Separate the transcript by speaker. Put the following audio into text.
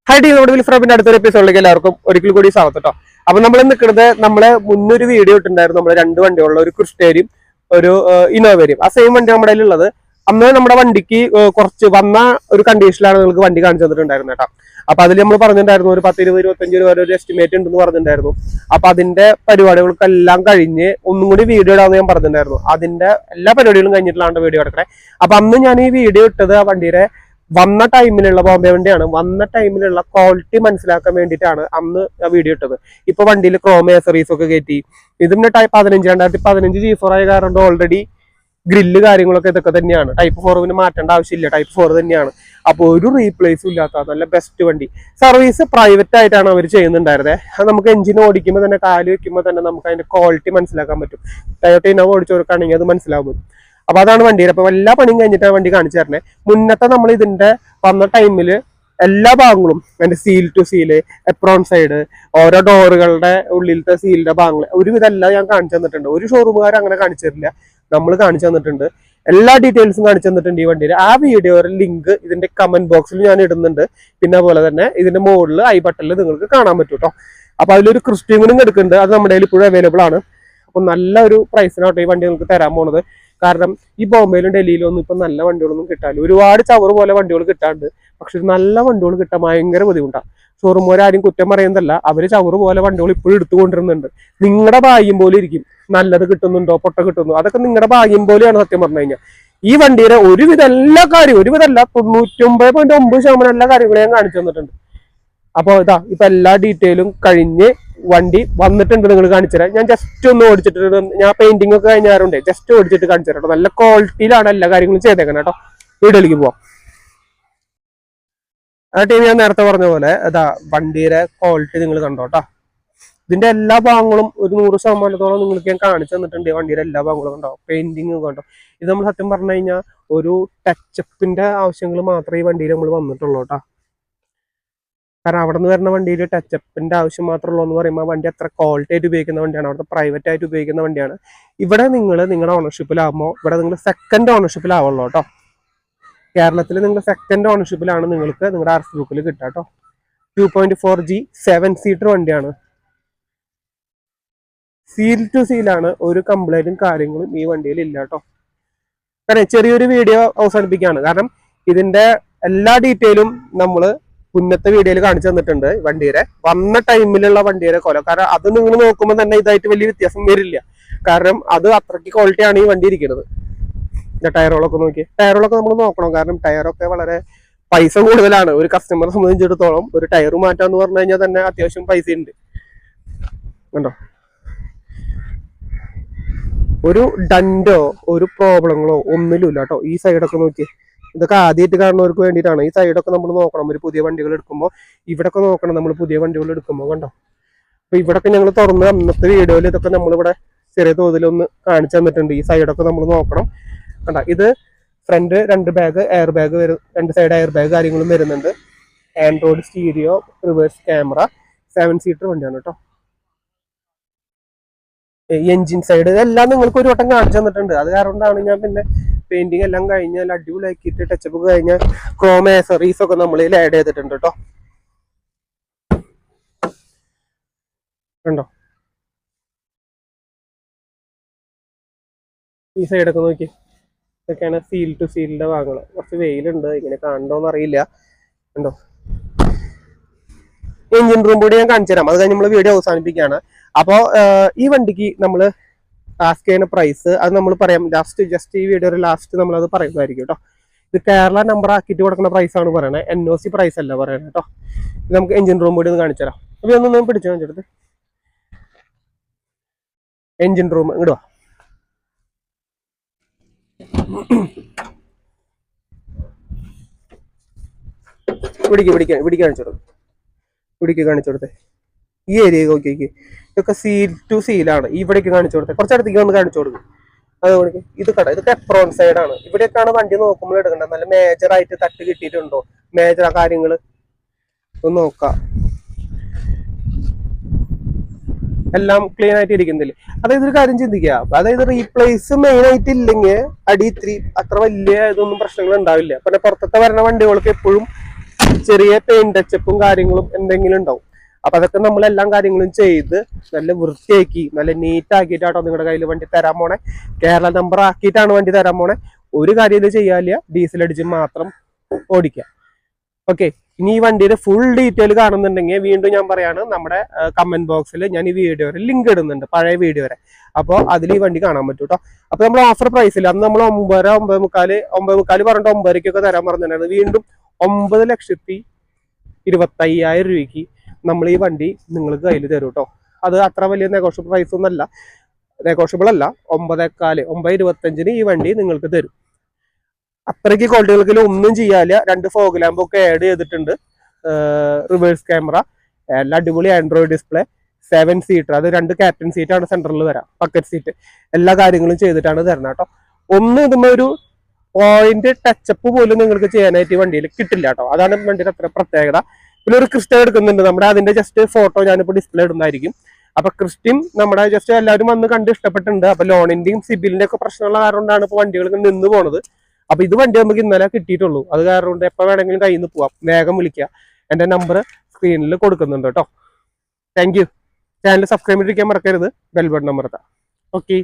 Speaker 1: High team നമ്മുടെ വിൽഫ്രാബിന്റെ അടുത്തൊരു എപ്പിസോഡിലേക്ക് എല്ലാവർക്കും ഒരിക്കൽ കൂടി സ്വാഗതം കേട്ടോ. അപ്പൊ നമ്മൾ നിൽക്കുന്നത് നമ്മളെ മുന്നൊരു വീഡിയോ ഇട്ടുണ്ടായിരുന്നു. നമ്മള് രണ്ട് വണ്ടിയുള്ള ഒരു ക്രിസ്റ്റേരിയും ഒരു ഇന്നോവയും. ആ സെയിം വണ്ടി നമ്മുടെ ഉള്ളത്. അന്ന് നമ്മുടെ വണ്ടിക്ക് കുറച്ച് വന്ന ഒരു കണ്ടീഷനിലാണ് നിങ്ങൾക്ക് വണ്ടി കാണിച്ചു തന്നിട്ടുണ്ടായിരുന്നത് കേട്ടോ. അപ്പൊ അതിൽ നമ്മൾ പറഞ്ഞിട്ടുണ്ടായിരുന്നു ഒരു 10-20-25 രൂപ ഒരു എസ്റ്റിമേറ്റ് ഉണ്ടെന്ന് പറഞ്ഞിട്ടുണ്ടായിരുന്നു. അപ്പൊ അതിന്റെ പരിപാടികൾക്കെല്ലാം കഴിഞ്ഞ് ഒന്നും കൂടി വീഡിയോ ഇടാന്ന് ഞാൻ പറഞ്ഞിട്ടുണ്ടായിരുന്നു. അതിന്റെ എല്ലാ പരിപാടികളും കഴിഞ്ഞിട്ടുള്ളതാണ് വീഡിയോ എടുക്കണേ. അപ്പൊ അന്ന് ഞാൻ ഈ വീഡിയോ ഇട്ടത് ആ വണ്ടിയുടെ വന്ന ടൈമിലുള്ള ബോംബെ വണ്ടിയാണ്. വന്ന ടൈമിലുള്ള ക്വാളിറ്റി മനസ്സിലാക്കാൻ വേണ്ടിയിട്ടാണ് അന്ന് ആ വീഡിയോ ഇട്ടത്. ഇപ്പൊ വണ്ടിയിൽ ക്രോം ആക്സറീസ് ഒക്കെ കയറ്റി. ഇതിന്റെ ടൈപ്പ് 2015 G4 ആയ കാരണം ഓൾറെഡി ഗ്രില്ല് കാര്യങ്ങളൊക്കെ ഇതൊക്കെ തന്നെയാണ്. ടൈപ്പ് 4 മാറ്റേണ്ട ആവശ്യമില്ല, ടൈപ്പ് 4 തന്നെയാണ്. അപ്പോൾ ഒരു റീപ്ലേസും ഇല്ലാത്ത നല്ല ബെസ്റ്റ് വണ്ടി. സർവീസ് പ്രൈവറ്റ് ആയിട്ടാണ് അവർ ചെയ്യുന്നുണ്ടായിരുന്നത്. അത് നമുക്ക് എഞ്ചിൻ ഓടിക്കുമ്പോൾ തന്നെ കാല് വെക്കുമ്പോൾ തന്നെ നമുക്ക് അതിന്റെ ക്വാളിറ്റി മനസ്സിലാക്കാൻ പറ്റും. ടയോട്ട ഇന്നോവ ഓടിച്ചവർക്കാണെങ്കിൽ അത് മനസ്സിലാവും. അപ്പൊ അതാണ് വണ്ടിയുടെ. അപ്പൊ എല്ലാ പണിയും കഴിഞ്ഞിട്ടാണ് വണ്ടി കാണിച്ചു തരണേ. മുന്നത്തെ നമ്മൾ ഇതിന്റെ വന്ന ടൈമില് എല്ലാ ഭാഗങ്ങളും അതിന്റെ seal to seal, apron side, ഓരോ ഡോറുകളുടെ ഉള്ളിലത്തെ സീലിന്റെ ഭാഗങ്ങൾ ഒരുവിധം എല്ലാം ഞാൻ കാണിച്ചു തന്നിട്ടുണ്ട്. ഒരു ഷോറൂമുകാർ അങ്ങനെ കാണിച്ചു തരില്ല, നമ്മൾ കാണിച്ചു തന്നിട്ടുണ്ട്. എല്ലാ ഡീറ്റെയിൽസും കാണിച്ചു തന്നിട്ടുണ്ട് ഈ വണ്ടിയിൽ. ആ വീഡിയോയുടെ ലിങ്ക് ഇതിന്റെ കമന്റ് ബോക്സിൽ ഞാൻ ഇടുന്നുണ്ട്. പിന്നെ പോലെ തന്നെ ഇതിന്റെ മുകളിൽ ഐ ബട്ടണിൽ നിങ്ങൾക്ക് കാണാൻ പറ്റും കേട്ടോ. അപ്പൊ അതിലൊരു ക്രിസ്റ്റീനും എടുക്കുന്നുണ്ട്. അത് നമ്മുടെ കയ്യിൽ ഇപ്പോഴും അവൈലബിൾ ആണ്. അപ്പൊ നല്ല ഒരു പ്രൈസിനാട്ടോ ഈ വണ്ടി നിങ്ങൾക്ക് തരാൻ പോണത്. കാരണം ഈ ബോംബെയിലും ഡൽഹിയിലും ഒന്നും ഇപ്പൊ നല്ല വണ്ടികളൊന്നും കിട്ടാനില്ല. ഒരുപാട് ചവറ് പോലെ വണ്ടികൾ കിട്ടാണ്ട്. പക്ഷെ നല്ല വണ്ടികൾ കിട്ടാൻ ഭയങ്കര ബുദ്ധിമുട്ടാണ്. ഷോറൂമുകാരും കുറ്റം പറയുന്നതല്ല, അവര് ചവറ് പോലെ വണ്ടികൾ ഇപ്പോഴും എടുത്തുകൊണ്ടിരുന്നുണ്ട്. നിങ്ങളുടെ ഭാഗ്യം പോലെ ഇരിക്കും നല്ലത് കിട്ടുന്നുണ്ടോ പൊട്ട കിട്ടുന്നു, അതൊക്കെ നിങ്ങളുടെ ഭാഗ്യം പോലെയാണ് സത്യം പറഞ്ഞു കഴിഞ്ഞാൽ. ഈ വണ്ടിയുടെ ഒരുവിധ എല്ലാ കാര്യവും, ഒരുവിധമല്ല 99.9% എല്ലാ കാര്യങ്ങളും ഞാൻ കാണിച്ചു തന്നിട്ടുണ്ട്. അപ്പോൾ ഇതാ ഇപ്പൊ എല്ലാ ഡീറ്റെയിലും കഴിഞ്ഞ് വണ്ടി വന്നിട്ടുണ്ട്. നിങ്ങൾ കാണിച്ചു തരാം. ഞാൻ ജസ്റ്റ് ഒന്ന് ഓടിച്ചിട്ട്, ഞാൻ പെയിന്റിംഗ് ഒക്കെ കഴിഞ്ഞാറുണ്ട്, ജസ്റ്റ് ഓടിച്ചിട്ട് കാണിച്ചു തരാം. നല്ല ക്വാളിറ്റിയിലാണ് എല്ലാ കാര്യങ്ങളും ചെയ്തേക്കണം കേട്ടോ. വീഡിയോയിലേക്ക് പോവാം. ആ ടീം ഞാൻ നേരത്തെ പറഞ്ഞ പോലെ ഇതാ വണ്ടിയുടെ ക്വാളിറ്റി നിങ്ങൾ കണ്ടോട്ടോ. ഇതിന്റെ എല്ലാ ഭാഗങ്ങളും ഒരു 100% നിങ്ങൾക്ക് ഞാൻ കാണിച്ചു തന്നിട്ടുണ്ട്. വണ്ടിയുടെ എല്ലാ ഭാഗങ്ങളും കണ്ടോ, പെയിന്റിങ് കണ്ടോ. ഇത് നമ്മൾ സത്യം പറഞ്ഞു കഴിഞ്ഞാൽ ഒരു ടച്ചപ്പിന്റെ ആവശ്യങ്ങൾ മാത്രമേ ഈ വണ്ടിയിൽ നമ്മൾ വന്നിട്ടുള്ളൂ കേട്ടോ. കാരണം അവിടെ നിന്ന് വരുന്ന വണ്ടിയിൽ ടച്ചപ്പിന്റെ ആവശ്യം മാത്രമേ ഉള്ളൂ എന്ന് പറയുമ്പോൾ വണ്ടി അത്ര ക്വാളിറ്റി ആയിട്ട് ഉപയോഗിക്കുന്ന വണ്ടിയാണ്. അവിടുത്തെ പ്രൈവറ്റ് ആയിട്ട് ഉപയോഗിക്കുന്ന വണ്ടിയാണ്. ഇവിടെ നിങ്ങൾ നിങ്ങളുടെ ഓണർഷിപ്പിലാകുമ്പോൾ ഇവിടെ നിങ്ങൾ സെക്കൻഡ് ഓണർഷിപ്പിലാവുള്ളൂ കേട്ടോ. കേരളത്തിൽ നിങ്ങൾ സെക്കൻഡ് ഓണർഷിപ്പിലാണ് നിങ്ങൾക്ക് നിങ്ങളുടെ RC ബുക്കിൽ കിട്ടുക കേട്ടോ. 2.4G 7 സീറ്റർ വണ്ടിയാണ്. സീൽ ടു സീലാണ്. ഒരു കംപ്ലൈന്റും കാര്യങ്ങളും ഈ വണ്ടിയിൽ ഇല്ല കേട്ടോ. കാരണം ചെറിയൊരു വീഡിയോ അവസാനിപ്പിക്കുകയാണ്. കാരണം ഇതിന്റെ എല്ലാ ഡീറ്റെയിലും നമ്മൾ മുന്നത്തെ വീഡിയോയിൽ കാണിച്ചു തന്നിട്ടുണ്ട്. വണ്ടിയുടെ വന്ന ടൈമിലുള്ള വണ്ടിയുടെ കൊല, കാരണം അത് നിങ്ങൾ നോക്കുമ്പോൾ തന്നെ ഇതായിട്ട് വലിയ വ്യത്യാസം വരില്ല. കാരണം അത് അത്രയ്ക്ക് ക്വാളിറ്റിയാണ് ഈ വണ്ടി ഇരിക്കുന്നത്. ടയറുകളൊക്കെ നോക്കി, ടയറുകളൊക്കെ നമ്മൾ നോക്കണം. കാരണം ടയറൊക്കെ വളരെ പൈസ കൂടുതലാണ് ഒരു കസ്റ്റമറെ സംബന്ധിച്ചിടത്തോളം. ഒരു ടയർ മാറ്റാന്ന് പറഞ്ഞു കഴിഞ്ഞാൽ തന്നെ അത്യാവശ്യം പൈസ ഉണ്ട് കണ്ടോ. ഒരു ഡന്റോ ഒരു പ്രോബ്ലങ്ങളോ ഒന്നിലും ഇല്ല കേട്ടോ. ഈ സൈഡൊക്കെ നോക്കി, ഇതൊക്കെ ആദ്യമായിട്ട് കാണുന്നവർക്ക് വേണ്ടിയിട്ടാണ്. ഈ സൈഡൊക്കെ നമ്മൾ നോക്കണം ഒരു പുതിയ വണ്ടികൾ എടുക്കുമ്പോൾ. ഇവിടൊക്കെ നോക്കണം നമ്മൾ പുതിയ വണ്ടികൾ എടുക്കുമ്പോൾ കണ്ടോ. അപ്പൊ ഇവിടൊക്കെ ഞങ്ങൾ തുറന്ന് അന്നത്തെ വീഡിയോയിൽ ഇതൊക്കെ നമ്മളിവിടെ ചെറിയ തോതിലൊന്ന് കാണിച്ചു തന്നിട്ടുണ്ട്. ഈ സൈഡൊക്കെ നമ്മൾ നോക്കണം കണ്ട. ഇത് ഫ്രണ്ട് 2 ബാഗ് എയർ ബാഗ് വരും, 2 സൈഡ് എയർ ബാഗ് കാര്യങ്ങളും വരുന്നുണ്ട്. Android stereo, reverse camera, 7 seater വണ്ടിയാണ് കേട്ടോ. എൻജിൻ സൈഡ് എല്ലാം നിങ്ങൾക്ക് ഒരു വട്ടം കാണിച്ചു തന്നിട്ടുണ്ട്. അത് കാരണമാണ് ഞാൻ പിന്നെ പെയിന്റിങ് എല്ലാം കഴിഞ്ഞാൽ അടിപൊളിയാക്കിയിട്ട് ടച്ചപ്പ് കഴിഞ്ഞാൽ ക്രോം ആക്സറീസ് ഒക്കെ നമ്മൾ ഇതിൽ ആഡ് ചെയ്തിട്ടുണ്ട് കേട്ടോ. കണ്ടോ ഈ സൈഡൊക്കെ നോക്കി, ഇതൊക്കെയാണ് സീൽ ടു സീലിന്റെ ഭാഗങ്ങൾ. കുറച്ച് വെയിലുണ്ട്, ഇങ്ങനെ കാണണ്ടോന്ന് അറിയില്ല കണ്ടോ. എഞ്ചിൻ റൂം കൂടി ഞാൻ കാണിച്ചു തരാം. അത് കഴിഞ്ഞ് നമ്മൾ വീഡിയോ അവസാനിപ്പിക്കുകയാണ്. അപ്പോൾ ഈ വണ്ടിക്ക് നമ്മൾ ആസ്ക് ചെയ്യുന്ന പ്രൈസ് അത് നമ്മൾ പറയാം ജസ്റ്റ് ഈ വീഡിയോയുടെ ലാസ്റ്റ് നമ്മൾ അത് പറയുന്നതായിരിക്കും കേട്ടോ. ഇത് കേരള നമ്പർ ആക്കിയിട്ട് കൊടുക്കുന്ന പ്രൈസ് ആണ് പറയണത്, NOC പ്രൈസ് അല്ല പറയണത് കേട്ടോ. ഇത് നമുക്ക് എഞ്ചിൻ റൂം കൂടി ഒന്ന് കാണിച്ചു തരാം. അപ്പോൾ ഒന്നും പിടിച്ചു കാണിച്ചെടുത്ത് എഞ്ചിൻ റൂം ഇടുക. പിടിക്ക് കാണിച്ചു കൊടുത്തേ. ഈ ഏരിയ നോക്കിയേക്ക്, ഇതൊക്കെ സീൽ ടു സീലാണ്. ഇവിടേക്ക് കാണിച്ചു കൊടുത്തേ. കുറച്ചടുത്തേക്ക് ഒന്ന് കാണിച്ചു കൊടുക്കും. അതുകൊണ്ട് ഇത് കട, ഇതൊക്കെ എപ്രോൺ സൈഡാണ്. ഇവിടെയൊക്കെയാണ് വണ്ടി നോക്കുമ്പോൾ എടുക്കേണ്ടത്. നല്ല മേജറായിട്ട് തട്ട് കിട്ടിയിട്ടുണ്ടോ, മേജർ കാര്യങ്ങൾ ഒന്ന് നോക്കാം. എല്ലാം ക്ലീൻ ആയിട്ട് ഇരിക്കുന്നില്ല. അതായത് ഒരു കാര്യം ചിന്തിക്കുക, അതായത് റീപ്ലേസ് മെയിൻ ആയിട്ട് ഇല്ലെങ്കിൽ അടി ഇത്തിരി അത്ര വലിയ ഇതൊന്നും പ്രശ്നങ്ങൾ ഉണ്ടാവില്ല. പിന്നെ പുറത്തത്തെ വരുന്ന വണ്ടികൾക്ക് എപ്പോഴും ചെറിയ പെയിന്റ് ടച്ചപ്പും കാര്യങ്ങളും എന്തെങ്കിലും ഉണ്ടാവും. അപ്പൊ അതൊക്കെ നമ്മൾ എല്ലാ കാര്യങ്ങളും ചെയ്ത് നല്ല വൃത്തിയാക്കി നല്ല നീറ്റ് ആക്കിയിട്ടാട്ടോ നിങ്ങളുടെ കയ്യിൽ വണ്ടി തരാൻ പോണേ. കേരള നമ്പർ ആക്കിയിട്ടാണ് വണ്ടി തരാൻ പോണേ. ഒരു കാര്യം ഇത് ചെയ്യാനില്ല, ഡീസൽ അടിച്ച് മാത്രം ഓടിക്കുക. ഓക്കെ, ഇനി ഈ വണ്ടിയുടെ ഫുൾ ഡീറ്റെയിൽ കാണുന്നുണ്ടെങ്കിൽ വീണ്ടും ഞാൻ പറയാണ്, നമ്മുടെ കമന്റ് ബോക്സിൽ ഞാൻ ഈ വീഡിയോ വരെ ലിങ്ക് ഇടുന്നുണ്ട്, പഴയ വീഡിയോ വരെ. അപ്പോൾ അതിൽ ഈ വണ്ടി കാണാൻ പറ്റും കേട്ടോ. അപ്പൊ നമ്മൾ ഓഫർ പ്രൈസിൽ അന്ന് നമ്മൾ 9:45 പറഞ്ഞിട്ട് 9:30 തരാൻ പറഞ്ഞിട്ടുണ്ടായിരുന്നു. വീണ്ടും 9,20,50,000 രൂപയ്ക്ക് നമ്മൾ ഈ വണ്ടി നിങ്ങൾക്ക് കയ്യിൽ തരും കേട്ടോ. അത് അത്ര വലിയ നെഗോഷ്യബിൾ പ്രൈസ് ഒന്നല്ല, നെഗോഷ്യബിൾ അല്ല. 9:25 ഈ വണ്ടി നിങ്ങൾക്ക് തരും. അത്രയ്ക്ക് ക്വാളിറ്റികൾക്ക് ഒന്നും ചെയ്യാനില്ല. 2 ഫോഗ് ലാമ്പ് ഒക്കെ ആഡ് ചെയ്തിട്ടുണ്ട്, റിവേഴ്സ് ക്യാമറ, എല്ലാ അടിപൊളി ആൻഡ്രോയിഡ് ഡിസ്പ്ലേ, 7 സീറ്റർ, അത് 2 ക്യാപ്റ്റൻ സീറ്റാണ് സെൻട്രലിൽ വരാം, പക്കറ്റ് സീറ്റ്, എല്ലാ കാര്യങ്ങളും ചെയ്തിട്ടാണ് തരണം കേട്ടോ. ഒന്നും ഇതുമ്പോൾ ഒരു പോയിന്റ് ടച്ചപ്പ് പോലും നിങ്ങൾക്ക് ചെയ്യാനായിട്ട് ഈ വണ്ടിയിൽ കിട്ടില്ല കേട്ടോ. അതാണ് വണ്ടിയുടെ അത്ര പ്രത്യേകത. പിന്നെ ഒരു ക്രിസ്റ്റ എടുക്കുന്നുണ്ട് നമ്മുടെ, അതിന്റെ ജസ്റ്റ് ഫോട്ടോ ഞാനിപ്പോൾ ഡിസ്പ്ലേ ഇടുന്നതായിരിക്കും. അപ്പൊ ക്രിസ്റ്റയും നമ്മുടെ ജസ്റ്റ് എല്ലാവരും വന്ന് കണ്ട് ഇഷ്ടപ്പെട്ടിട്ടുണ്ട്. അപ്പൊ ലോണിന്റെയും സിബിലിന്റെ ഒക്കെ പ്രശ്നമുള്ള കാരണം കൊണ്ടാണ് ഇപ്പോൾ വണ്ടികൾ നിന്ന് പോണത്. അപ്പൊ ഇത് വണ്ടി നമുക്ക് ഇന്നലെ കിട്ടിയിട്ടുള്ളൂ. അത് കാരണം കൊണ്ട് എപ്പോൾ വേണമെങ്കിലും കയ്യിൽ നിന്ന് പോവാം, വേഗം വിളിക്കുക. എന്റെ നമ്പർ സ്ക്രീനിൽ കൊടുക്കുന്നുണ്ട് കേട്ടോ. Thank you. ചാനൽ സബ്സ്ക്രൈബ് ചെയ്തിരിക്കാൻ മറക്കരുത്, ബെൽ ബട്ടൺ അമർത്താം. ഓക്കെ.